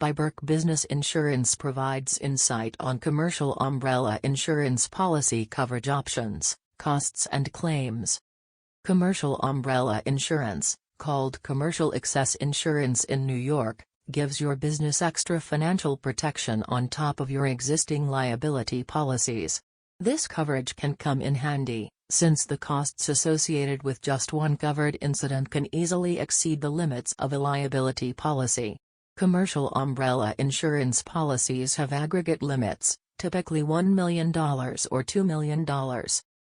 biBERK Business Insurance provides insight on commercial umbrella insurance policy coverage options, costs and claims. Commercial umbrella insurance, called commercial excess insurance in New York, gives your business extra financial protection on top of your existing liability policies. This coverage can come in handy, since the costs associated with just one covered incident can easily exceed the limits of a liability policy. Commercial umbrella insurance policies have aggregate limits, typically $1 million or $2 million.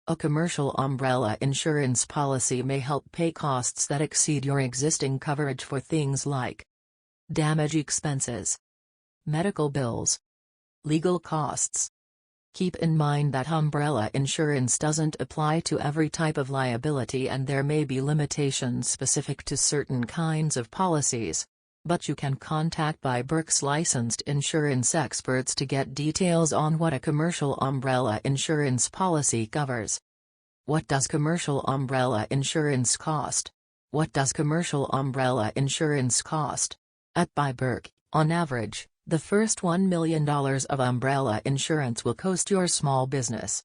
A commercial umbrella insurance policy may help pay costs that exceed your existing coverage for things like damage expenses, medical bills, legal costs. Keep in mind that umbrella insurance doesn't apply to every type of liability and there may be limitations specific to certain kinds of policies. But you can contact biBERK's licensed insurance experts to get details on what a commercial umbrella insurance policy covers. What does commercial umbrella insurance cost? What does commercial umbrella insurance cost? At biBERK, on average, the first $1 million of umbrella insurance will cost your small business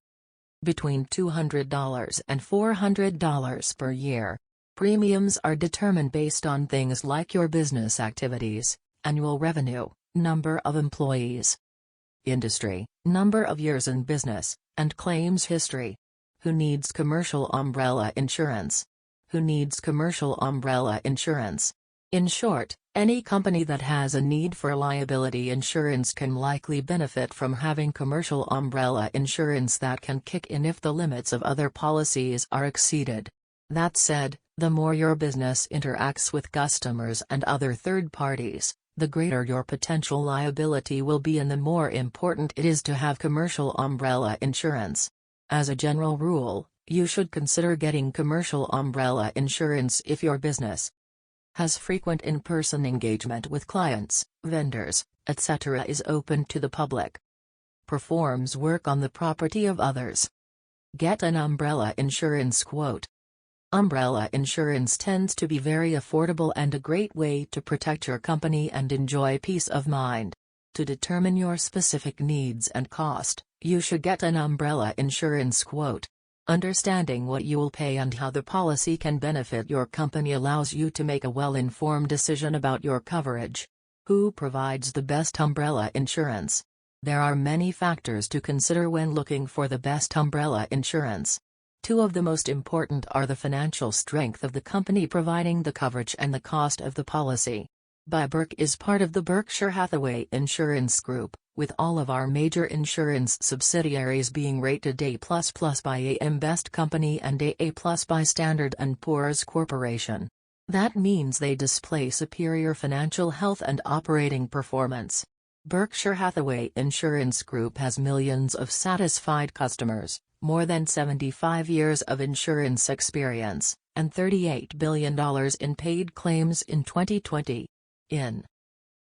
between $200 and $400 per year. Premiums are determined based on things like your business activities, annual revenue, number of employees, industry, number of years in business, and claims history. Who needs commercial umbrella insurance? Who needs commercial umbrella insurance? In short, any company that has a need for liability insurance can likely benefit from having commercial umbrella insurance that can kick in if the limits of other policies are exceeded. That said, the more your business interacts with customers and other third parties, the greater your potential liability will be and the more important it is to have commercial umbrella insurance. As a general rule, you should consider getting commercial umbrella insurance if your business has frequent in-person engagement with clients, vendors, etc., is open to the public, performs work on the property of others. Get an umbrella insurance quote. Umbrella insurance tends to be very affordable and a great way to protect your company and enjoy peace of mind. To determine your specific needs and cost, you should get an umbrella insurance quote. Understanding what you will pay and how the policy can benefit your company allows you to make a well-informed decision about your coverage. Who provides the best umbrella insurance? There are many factors to consider when looking for the best umbrella insurance. Two of the most important are the financial strength of the company providing the coverage and the cost of the policy. biBERK is part of the Berkshire Hathaway Insurance Group, with all of our major insurance subsidiaries being rated A++ by AM Best Company and AA+ by Standard & Poor's Corporation. That means they display superior financial health and operating performance. Berkshire Hathaway Insurance Group has millions of satisfied customers, more than 75 years of insurance experience, and $38 billion in paid claims in 2020. In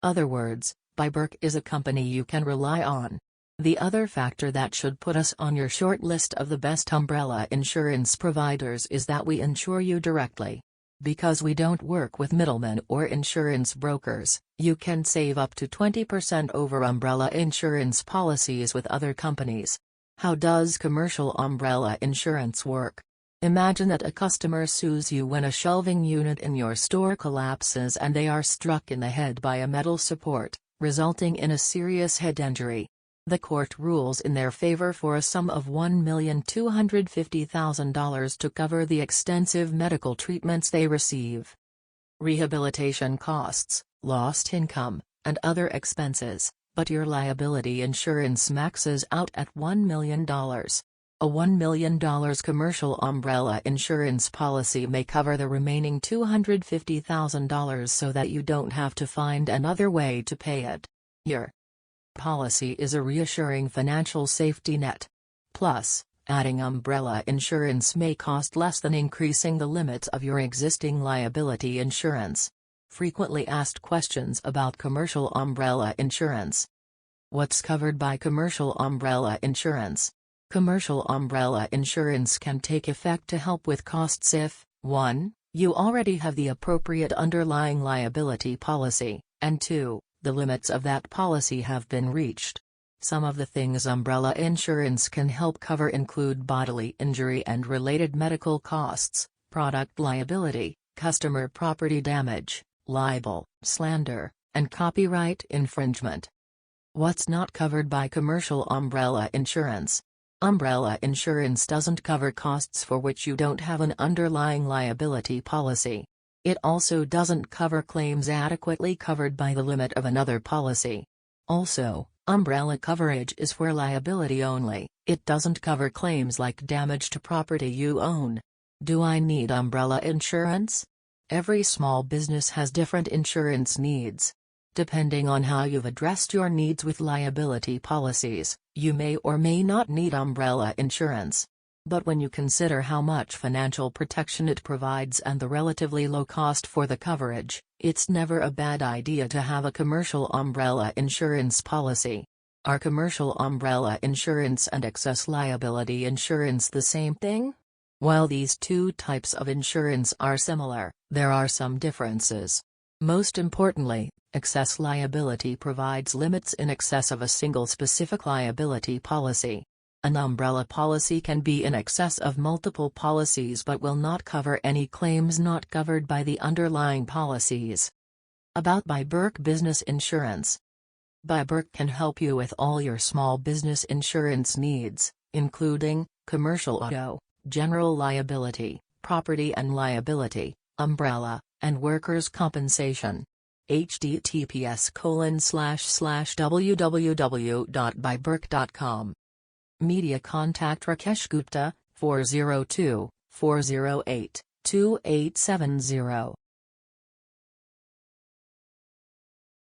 other words, biBERK is a company you can rely on. The other factor that should put us on your short list of the best umbrella insurance providers is that we insure you directly. Because we don't work with middlemen or insurance brokers, you can save up to 20% over umbrella insurance policies with other companies. How does commercial umbrella insurance work? Imagine that a customer sues you when a shelving unit in your store collapses and they are struck in the head by a metal support, resulting in a serious head injury. The court rules in their favor for a sum of $1,250,000 to cover the extensive medical treatments they receive, rehabilitation costs, lost income, and other expenses, but your liability insurance maxes out at $1 million. A $1 million commercial umbrella insurance policy may cover the remaining $250,000 so that you don't have to find another way to pay it. Your policy is a reassuring financial safety net. Plus, adding umbrella insurance may cost less than increasing the limits of your existing liability insurance. Frequently asked questions about commercial umbrella insurance. What's covered by commercial umbrella insurance? Commercial umbrella insurance can take effect to help with costs if, 1. You already have the appropriate underlying liability policy, and 2. the limits of that policy have been reached. Some of the things umbrella insurance can help cover include bodily injury and related medical costs, product liability, customer property damage, libel, slander, and copyright infringement. What's not covered by commercial umbrella insurance? Umbrella insurance doesn't cover costs for which you don't have an underlying liability policy. It also doesn't cover claims adequately covered by the limit of another policy. Also, umbrella coverage is for liability only, it doesn't cover claims like damage to property you own. Do I need umbrella insurance? Every small business has different insurance needs. Depending on how you've addressed your needs with liability policies, you may or may not need umbrella insurance. But when you consider how much financial protection it provides and the relatively low cost for the coverage, it's never a bad idea to have a commercial umbrella insurance policy. Are commercial umbrella insurance and excess liability insurance the same thing? While these two types of insurance are similar, there are some differences. Most importantly, excess liability provides limits in excess of a single specific liability policy. An umbrella policy can be in excess of multiple policies but will not cover any claims not covered by the underlying policies. About biBERK Business Insurance. biBERK can help you with all your small business insurance needs, including commercial auto, general liability, property and liability, umbrella, and workers' compensation. https://www.biberk.com. Media contact Rakesh Gupta, 402-408-2870.